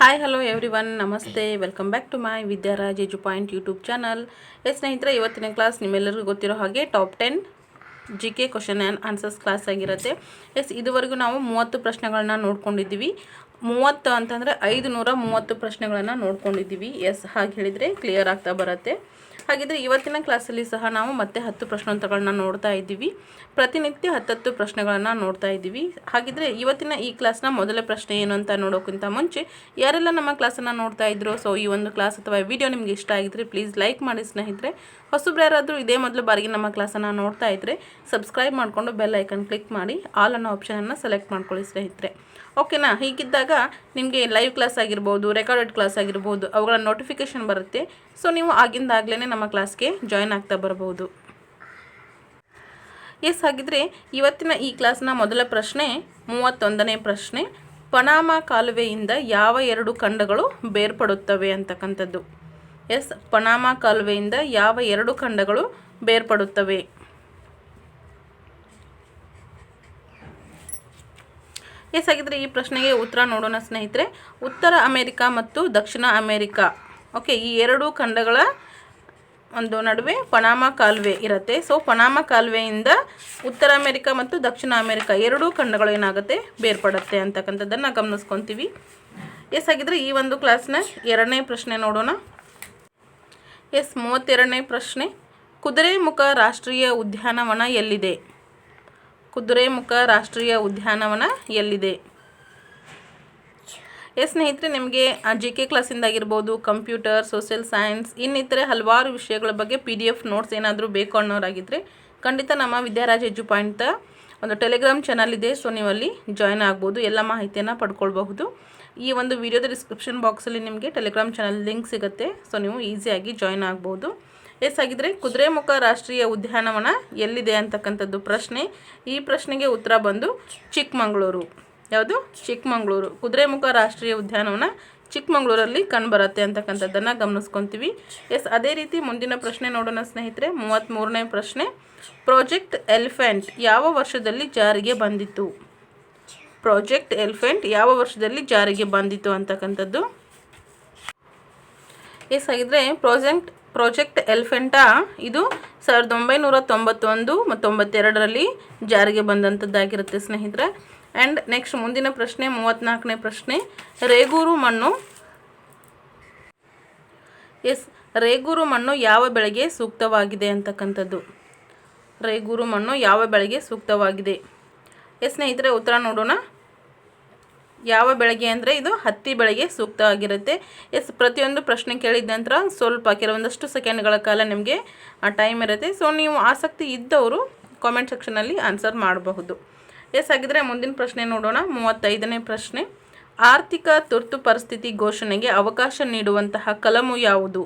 Hi hello everyone, ನಮಸ್ತೆ. Welcome back to my Vidyaraj edu point YouTube channel. ಸ್ನೇಹಿತರೆ, ಇವತ್ತಿನ class ನಿಮ್ಮೆಲ್ಲರಿಗೂ ಗೊತ್ತಿರೋ ಹಾಗೆ top 10 GK question and answers class ಆಗಿರುತ್ತೆ. ಇದುವರೆಗೂ ನಾವು 30 ಪ್ರಶ್ನೆಗಳನ್ನ ನೋಡ್ಕೊಂಡಿದ್ದೀವಿ. 30 ಅಂತಂದರೆ 530 ಪ್ರಶ್ನೆಗಳನ್ನು ನೋಡ್ಕೊಂಡಿದ್ದೀವಿ. ಹಾಗೆ ಹೇಳಿದರೆ ಕ್ಲಿಯರ್ ಆಗ್ತಾ ಬರುತ್ತೆ. ಹಾಗಿದ್ರೆ ಇವತ್ತಿನ ಕ್ಲಾಸಲ್ಲಿ ಸಹ ನಾವು ಮತ್ತೆ 10 ಪ್ರಶ್ನೋತ್ತರಗಳನ್ನ ನೋಡ್ತಾ ಇದ್ದೀವಿ. ಪ್ರತಿನಿತ್ಯ 10 ಪ್ರಶ್ನೆಗಳನ್ನು ನೋಡ್ತಾ ಇದ್ದೀವಿ. ಹಾಗಿದ್ರೆ ಇವತ್ತಿನ ಈ ಕ್ಲಾಸ್ನ ಮೊದಲ ಪ್ರಶ್ನೆ ಏನು ಅಂತ ನೋಡೋಕ್ಕಿಂತ ಮುಂಚೆ ಯಾರೆಲ್ಲ ನಮ್ಮ ಕ್ಲಾಸನ್ನು ನೋಡ್ತಾ ಇದ್ರು, ಸೊ ಈ ಒಂದು ಕ್ಲಾಸ್ ಅಥವಾ ವಿಡಿಯೋ ನಿಮಗೆ ಇಷ್ಟ ಆಗಿದ್ರೆ ಪ್ಲೀಸ್ ಲೈಕ್ ಮಾಡಿ ಸ್ನೇಹಿತರೆ. ಹೊಸಬ್ರು ಯಾರಾದರೂ ಇದೇ ಮೊದಲು ಬಾರಿಗೆ ನಮ್ಮ ಕ್ಲಾಸನ್ನು ನೋಡ್ತಾ ಇದ್ದರೆ ಸಬ್ಸ್ಕ್ರೈಬ್ ಮಾಡಿಕೊಂಡು ಬೆಲ್ ಐಕನ್ ಕ್ಲಿಕ್ ಮಾಡಿ ಆಲ್ ಅನ್ನೋ ಆಪ್ಷನನ್ನು ಸೆಲೆಕ್ಟ್ ಮಾಡ್ಕೊಳ್ಳಿ ಸ್ನೇಹಿತರೆ. ಓಕೆನಾ? ಹೀಗಿದ್ದಾಗ ನಿಮಗೆ ಲೈವ್ ಕ್ಲಾಸ್ ಆಗಿರ್ಬೋದು, ರೆಕಾರ್ಡೆಡ್ ಕ್ಲಾಸ್ ಆಗಿರ್ಬೋದು, ಅವುಗಳ ನೋಟಿಫಿಕೇಷನ್ ಬರುತ್ತೆ. ಸೊ ನೀವು ಆಗಿಂದಾಗಲೇ ನಮ್ಮ ಕ್ಲಾಸ್ಗೆ ಜಾಯ್ನ್ ಆಗ್ತಾ ಬರ್ಬೋದು. ಹಾಗಿದ್ರೆ ಇವತ್ತಿನ ಈ ಕ್ಲಾಸ್ನ ಮೊದಲ ಪ್ರಶ್ನೆ 31ನೇ ಪ್ರಶ್ನೆ. ಪನಾಮ ಕಾಲುವೆಯಿಂದ ಯಾವ 2 ಖಂಡಗಳು ಬೇರ್ಪಡುತ್ತವೆ ಅಂತಕ್ಕಂಥದ್ದು. ಪನಾಮ ಕಾಲುವೆಯಿಂದ ಯಾವ 2 ಖಂಡಗಳು ಬೇರ್ಪಡುತ್ತವೆ? ಹಾಗಿದ್ರೆ ಈ ಪ್ರಶ್ನೆಗೆ ಉತ್ತರ ನೋಡೋಣ ಸ್ನೇಹಿತರೆ. ಉತ್ತರ ಅಮೆರಿಕ ಮತ್ತು ದಕ್ಷಿಣ ಅಮೆರಿಕ, ಓಕೆ, ಈ 2 ಖಂಡಗಳ ಒಂದು ನಡುವೆ ಪನಾಮ ಕಾಲುವೆ ಇರುತ್ತೆ. ಸೊ ಪನಾಮ ಕಾಲುವೆಯಿಂದ ಉತ್ತರ ಅಮೆರಿಕ ಮತ್ತು ದಕ್ಷಿಣ ಅಮೆರಿಕ 2 ಖಂಡಗಳು ಏನಾಗುತ್ತೆ, ಬೇರ್ಪಡುತ್ತೆ ಅಂತಕ್ಕಂಥದ್ದನ್ನು ಗಮನಿಸ್ಕೊತೀವಿ. ಹಾಗಿದ್ರೆ ಈ ಒಂದು ಕ್ಲಾಸ್ನ 2ನೇ ಪ್ರಶ್ನೆ ನೋಡೋಣ. 32ನೇ ಪ್ರಶ್ನೆ. ಕುದುರೆಮುಖ ರಾಷ್ಟ್ರೀಯ ಉದ್ಯಾನವನ ಎಲ್ಲಿದೆ? ಕುದುರೆಮುಖ ರಾಷ್ಟ್ರೀಯ ಉದ್ಯಾನವನ ಎಲ್ಲಿದೆ? ಸ್ನೇಹಿತರೆ, ನಿಮಗೆ GK ಕ್ಲಾಸಿಂದಾಗಿರ್ಬೋದು, ಕಂಪ್ಯೂಟರ್, ಸೋಷಿಯಲ್ ಸೈನ್ಸ್, ಇನ್ನಿತರೆ ಹಲವಾರು ವಿಷಯಗಳ ಬಗ್ಗೆ PDF ನೋಟ್ಸ್ ಏನಾದರೂ ಬೇಕು ಅನ್ನೋರಾಗಿದ್ದರೆ ಖಂಡಿತ ನಮ್ಮ ವಿದ್ಯಾರಾಜ್ ಎಜು ಪಾಯಿಂಟ್ ಒಂದು ಟೆಲಿಗ್ರಾಮ್ ಚಾನಲ್ ಇದೆ. ಸೊ ನೀವು ಅಲ್ಲಿ ಜಾಯ್ನ್ ಆಗ್ಬೋದು, ಎಲ್ಲ ಮಾಹಿತಿಯನ್ನು ಪಡ್ಕೊಳ್ಬಹುದು. ಈ ಒಂದು ವಿಡಿಯೋದ ಡಿಸ್ಕ್ರಿಪ್ಷನ್ ಬಾಕ್ಸಲ್ಲಿ ನಿಮಗೆ ಟೆಲಿಗ್ರಾಮ್ ಚಾನಲ್ ಲಿಂಕ್ ಸಿಗುತ್ತೆ. ಸೊ ನೀವು ಈಸಿಯಾಗಿ ಜಾಯ್ನ್ ಆಗ್ಬೋದು. ಹಾಗಿದ್ರೆ ಕುದುರೆಮುಖ ರಾಷ್ಟ್ರೀಯ ಉದ್ಯಾನವನ ಎಲ್ಲಿದೆ ಅಂತಕ್ಕಂಥದ್ದು ಪ್ರಶ್ನೆ. ಈ ಪ್ರಶ್ನೆಗೆ ಉತ್ತರ ಬಂದು ಚಿಕ್ಕಮಗಳೂರು. ಯಾವುದು? ಚಿಕ್ಕಮಗಳೂರು. ಕುದುರೆಮುಖ ರಾಷ್ಟ್ರೀಯ ಉದ್ಯಾನವನ ಚಿಕ್ಕಮಗಳೂರಲ್ಲಿ ಕಂಡುಬರುತ್ತೆ ಅಂತಕ್ಕಂಥದ್ದನ್ನು ಗಮನಿಸ್ಕೊತೀವಿ. ಅದೇ ರೀತಿ ಮುಂದಿನ ಪ್ರಶ್ನೆ ನೋಡೋಣ ಸ್ನೇಹಿತರೆ. 33ನೇ ಪ್ರಶ್ನೆ. ಪ್ರಾಜೆಕ್ಟ್ ಎಲಿಫೆಂಟ್ ಯಾವ ವರ್ಷದಲ್ಲಿ ಜಾರಿಗೆ ಬಂದಿತು? ಪ್ರಾಜೆಕ್ಟ್ ಎಲಿಫೆಂಟ್ ಯಾವ ವರ್ಷದಲ್ಲಿ ಜಾರಿಗೆ ಬಂದಿತು ಅಂತಕ್ಕಂಥದ್ದು. ಹಾಗಿದ್ರೆ ಪ್ರಾಜೆಕ್ಟ್ ಎಲಿಫೆಂಟಾ ಇದು 1991 ಮತ್ತು 92ರಲ್ಲಿ ಜಾರಿಗೆ ಬಂದಂಥದ್ದಾಗಿರುತ್ತೆ ಸ್ನೇಹಿತರೆ. ಆ್ಯಂಡ್ ನೆಕ್ಸ್ಟ್ ಮುಂದಿನ ಪ್ರಶ್ನೆ 34ನೇ ಪ್ರಶ್ನೆ. ರೇಗೂರು ಮಣ್ಣು ರೇಗೂರು ಮಣ್ಣು ಯಾವ ಬೆಳೆಗೆ ಸೂಕ್ತವಾಗಿದೆ ಅಂತಕ್ಕಂಥದ್ದು. ರೇಗೂರು ಮಣ್ಣು ಯಾವ ಬೆಳೆಗೆ ಸೂಕ್ತವಾಗಿದೆ? ಸ್ನೇಹಿತರೆ, ಉತ್ತರ ನೋಡೋಣ. ಯಾವ ಬೆಳೆಗೆ ಅಂದರೆ ಇದು ಹತ್ತಿ ಬೆಳೆಗೆ ಸೂಕ್ತವಾಗಿರುತ್ತೆ. ಪ್ರತಿಯೊಂದು ಪ್ರಶ್ನೆ ಕೇಳಿದ ನಂತರ ಕೆಲವೊಂದಷ್ಟು ಸೆಕೆಂಡ್ಗಳ ಕಾಲ ನಿಮಗೆ ಟೈಮ್ ಇರುತ್ತೆ. ಸೊ ನೀವು ಆಸಕ್ತಿ ಇದ್ದವರು ಕಾಮೆಂಟ್ ಸೆಕ್ಷನಲ್ಲಿ ಆನ್ಸರ್ ಮಾಡಬಹುದು. ಹಾಗಿದ್ರೆ ಮುಂದಿನ ಪ್ರಶ್ನೆ ನೋಡೋಣ. 35ನೇ ಪ್ರಶ್ನೆ. ಆರ್ಥಿಕ ತುರ್ತು ಪರಿಸ್ಥಿತಿ ಘೋಷಣೆಗೆ ಅವಕಾಶ ನೀಡುವಂತಹ ಕಲಮು ಯಾವುದು?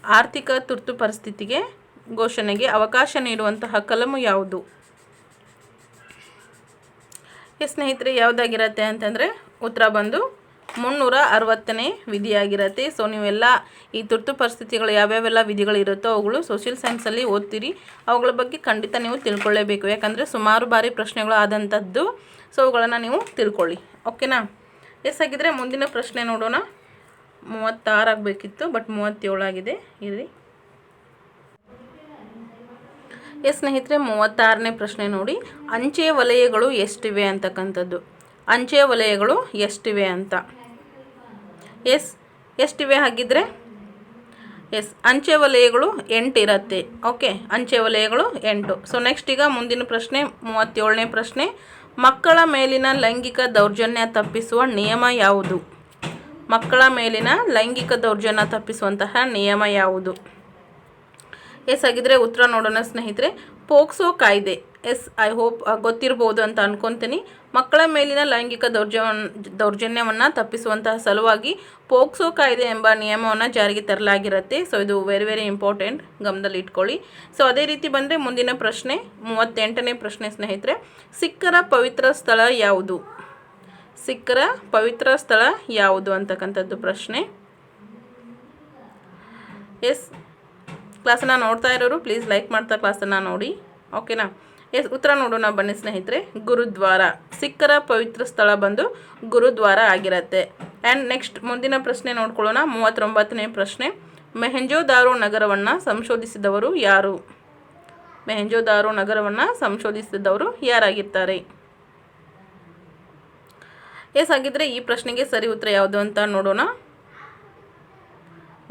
ಆರ್ಥಿಕ ತುರ್ತು ಪರಿಸ್ಥಿತಿಗೆ ಘೋಷಣೆಗೆ ಅವಕಾಶ ನೀಡುವಂತಹ ಕಲಮು ಯಾವುದು? ಸ್ನೇಹಿತರೆ, ಯಾವುದಾಗಿರುತ್ತೆ ಅಂತಂದರೆ ಉತ್ತರ ಬಂದು 360ನೇ ವಿಧಿಯಾಗಿರುತ್ತೆ. ಸೊ ನೀವೆಲ್ಲ ಈ ತುರ್ತು ಪರಿಸ್ಥಿತಿಗಳು ಯಾವ್ಯಾವೆಲ್ಲ ವಿಧಿಗಳಿರುತ್ತೋ ಅವುಗಳು ಸೋಷಿಯಲ್ ಸೈನ್ಸಲ್ಲಿ ಓದ್ತೀರಿ. ಅವುಗಳ ಬಗ್ಗೆ ಖಂಡಿತ ನೀವು ತಿಳ್ಕೊಳ್ಳೇಬೇಕು, ಯಾಕಂದರೆ ಸುಮಾರು ಬಾರಿ ಪ್ರಶ್ನೆಗಳು ಆದಂಥದ್ದು. ಸೊ ಅವುಗಳನ್ನು ನೀವು ತಿಳ್ಕೊಳ್ಳಿ. ಓಕೆನಾ? ಹಾಗಿದ್ರೆ ಮುಂದಿನ ಪ್ರಶ್ನೆ ನೋಡೋಣ. 36 ಆಗಬೇಕಿತ್ತು, ಬಟ್ 37 ಆಗಿದೆ. ಇರಲಿ. ಸ್ನೇಹಿತರೆ, 36ನೇ ಪ್ರಶ್ನೆ ನೋಡಿ. ಅಂಚೆ ವಲಯಗಳು ಎಷ್ಟಿವೆ ಅಂತಕ್ಕಂಥದ್ದು. ಅಂಚೆ ವಲಯಗಳು ಎಷ್ಟಿವೆ ಅಂತ. ಎಷ್ಟಿವೆ ಹಾಗಿದ್ರೆ? ಅಂಚೆ ವಲಯಗಳು 8 ಇರುತ್ತೆ. ಓಕೆ, ಅಂಚೆ ವಲಯಗಳು 8. ಸೊ ನೆಕ್ಸ್ಟ್ ಈಗ ಮುಂದಿನ ಪ್ರಶ್ನೆ 37ನೇ ಪ್ರಶ್ನೆ. ಮಕ್ಕಳ ಮೇಲಿನ ಲೈಂಗಿಕ ದೌರ್ಜನ್ಯ ತಪ್ಪಿಸುವ ನಿಯಮ ಯಾವುದು? ಮಕ್ಕಳ ಮೇಲಿನ ಲೈಂಗಿಕ ದೌರ್ಜನ್ಯ ತಪ್ಪಿಸುವಂತಹ ನಿಯಮ ಯಾವುದು? ಹಾಗಿದ್ರೆ ಉತ್ತರ ನೋಡೋಣ ಸ್ನೇಹಿತರೆ. ಪೋಕ್ಸೋ ಕಾಯ್ದೆ. ಐ ಹೋಪ್ ಗೊತ್ತಿರ್ಬೋದು ಅಂತ ಅನ್ಕೊತೀನಿ. ಮಕ್ಕಳ ಮೇಲಿನ ಲೈಂಗಿಕ ದೌರ್ಜನ್ಯವನ್ನು ತಪ್ಪಿಸುವಂತಹ ಸಲುವಾಗಿ ಪೋಕ್ಸೋ ಕಾಯ್ದೆ ಎಂಬ ನಿಯಮವನ್ನು ಜಾರಿಗೆ ತರಲಾಗಿರುತ್ತೆ. ಸೊ ಇದು ವೆರಿ ಇಂಪಾರ್ಟೆಂಟ್, ಗಮನದಲ್ಲಿ ಇಟ್ಕೊಳ್ಳಿ. ಸೊ ಅದೇ ರೀತಿ ಬಂದರೆ ಮುಂದಿನ ಪ್ರಶ್ನೆ 38ನೇ ಪ್ರಶ್ನೆ ಸ್ನೇಹಿತರೆ. ಸಿಖ್ಖರ ಪವಿತ್ರ ಸ್ಥಳ ಯಾವುದು? ಸಿಖ್ಖರ ಪವಿತ್ರ ಸ್ಥಳ ಯಾವುದು ಅಂತಕ್ಕಂಥದ್ದು ಪ್ರಶ್ನೆ. ಕ್ಲಾಸನ್ನು ನೋಡ್ತಾ ಇರೋರು ಪ್ಲೀಸ್ ಲೈಕ್ ಮಾಡ್ತಾ ಕ್ಲಾಸನ್ನು ನೋಡಿ. ಓಕೆನಾ? ಉತ್ತರ ನೋಡೋಣ ಬನ್ನಿ ಸ್ನೇಹಿತರೆ. ಗುರುದ್ವಾರ. ಸಿಖ್ಖರ ಪವಿತ್ರ ಸ್ಥಳ ಬಂದು ಗುರುದ್ವಾರ ಆಗಿರುತ್ತೆ. ಆ್ಯಂಡ್ ನೆಕ್ಸ್ಟ್ ಮುಂದಿನ ಪ್ರಶ್ನೆ ನೋಡ್ಕೊಳ್ಳೋಣ. 39ನೇ ಪ್ರಶ್ನೆ. ಮೊಹೆಂಜೊದಾರೋ ನಗರವನ್ನು ಸಂಶೋಧಿಸಿದವರು ಯಾರು? ಮೊಹೆಂಜೊದಾರೋ ನಗರವನ್ನು ಸಂಶೋಧಿಸಿದವರು ಯಾರಾಗಿರ್ತಾರೆ? ಎಸ್, ಹಾಗಿದ್ರೆ ಈ ಪ್ರಶ್ನೆಗೆ ಸರಿ ಉತ್ತರ ಯಾವುದು ಅಂತ ನೋಡೋಣ.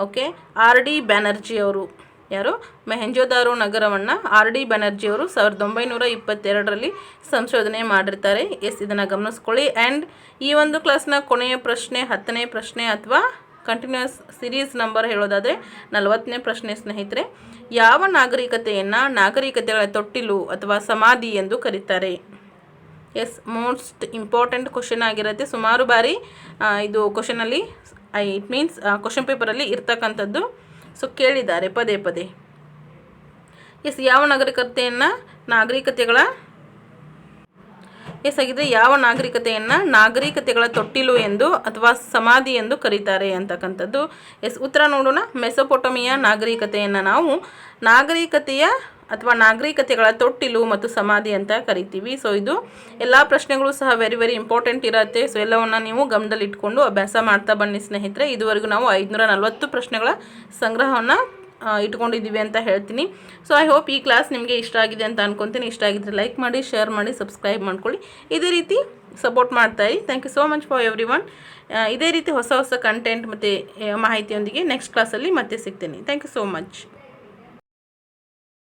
Okay, R.D. ಬ್ಯಾನರ್ಜಿ ಅವರು. ಯಾರು? ಮೊಹೆಂಜೊದಾರೋ ನಗರವನ್ನು R.D. ಬ್ಯಾನರ್ಜಿ ಅವರು 1922ರಲ್ಲಿ ಸಂಶೋಧನೆ ಮಾಡಿರ್ತಾರೆ. ಎಸ್, ಇದನ್ನು ಗಮನಿಸ್ಕೊಳ್ಳಿ. ಆ್ಯಂಡ್ ಈ ಒಂದು ಕ್ಲಾಸ್ನ ಕೊನೆಯ ಪ್ರಶ್ನೆ 10ನೇ ಪ್ರಶ್ನೆ ಅಥವಾ ಕಂಟಿನ್ಯೂಸ್ ಸೀರೀಸ್ ನಂಬರ್ ಹೇಳೋದಾದರೆ 40ನೇ ಪ್ರಶ್ನೆ ಸ್ನೇಹಿತರೆ. ಯಾವ ನಾಗರಿಕತೆಯನ್ನು ನಾಗರಿಕತೆಗಳ ತೊಟ್ಟಿಲು ಅಥವಾ ಸಮಾಧಿ ಎಂದು ಕರೀತಾರೆ? ಎಸ್, ಮೋಸ್ಟ್ ಇಂಪಾರ್ಟೆಂಟ್ ಕ್ವಶನ್ ಆಗಿರುತ್ತೆ. ಸುಮಾರು ಬಾರಿ ಇದು ಕ್ವಶನಲ್ಲಿ ಇಟ್ ಮೀನ್ಸ್ ಕ್ವಶನ್ ಪೇಪರಲ್ಲಿ ಇರ್ತಕ್ಕಂಥದ್ದು. ಸೊ ಕೇಳಿದ್ದಾರೆ ಪದೇ ಪದೇ. ಎಸ್, ಯಾವ ನಾಗರಿಕತೆಗಳ ಹಾಗಿದ್ರೆ ಯಾವ ನಾಗರಿಕತೆಗಳ ತೊಟ್ಟಿಲು ಎಂದು ಅಥವಾ ಸಮಾಧಿ ಎಂದು ಕರೀತಾರೆ ಅಂತಕ್ಕಂಥದ್ದು. ಎಸ್, ಉತ್ತರ ನೋಡೋಣ. ಮೆಸೊಪೊಟಮಿಯಾ ನಾಗರಿಕತೆಯನ್ನು ನಾವು ನಾಗರಿಕತೆಗಳ ತೊಟ್ಟಿಲು ಮತ್ತು ಸಮಾಧಿ ಅಂತ ಕರಿತೀವಿ. ಸೊ ಇದು ಎಲ್ಲ ಪ್ರಶ್ನೆಗಳು ಸಹ ವೆರಿ ವೆರಿ ಇಂಪಾರ್ಟೆಂಟ್ ಇರುತ್ತೆ. ಸೊ ಎಲ್ಲವನ್ನು ನೀವು ಗಮನದಲ್ಲಿಟ್ಕೊಂಡು ಅಭ್ಯಾಸ ಮಾಡ್ತಾ ಬನ್ನಿ ಸ್ನೇಹಿತರೆ. ಇದುವರೆಗೂ ನಾವು 540 ಪ್ರಶ್ನೆಗಳ ಸಂಗ್ರಹವನ್ನು ಇಟ್ಕೊಂಡಿದ್ದೀವಿ ಅಂತ ಹೇಳ್ತೀನಿ. ಸೊ ಐ ಹೋಪ್ ಈ ಕ್ಲಾಸ್ ನಿಮಗೆ ಇಷ್ಟ ಆಗಿದೆ ಅಂತ ಅನ್ಕೊತೀನಿ. ಇಷ್ಟ ಆಗಿದ್ರೆ ಲೈಕ್ ಮಾಡಿ, ಶೇರ್ ಮಾಡಿ, ಸಬ್ಸ್ಕ್ರೈಬ್ ಮಾಡ್ಕೊಳ್ಳಿ. ಇದೇ ರೀತಿ ಸಪೋರ್ಟ್ ಮಾಡ್ತಾಯಿರಿ. Thank you so much for everyone. ಇದೇ ರೀತಿ ಹೊಸ ಕಂಟೆಂಟ್ ಮತ್ತು ಮಾಹಿತಿಯೊಂದಿಗೆ ನೆಕ್ಸ್ಟ್ ಕ್ಲಾಸಲ್ಲಿ ಮತ್ತೆ ಸಿಗ್ತೀನಿ. Thank you so much.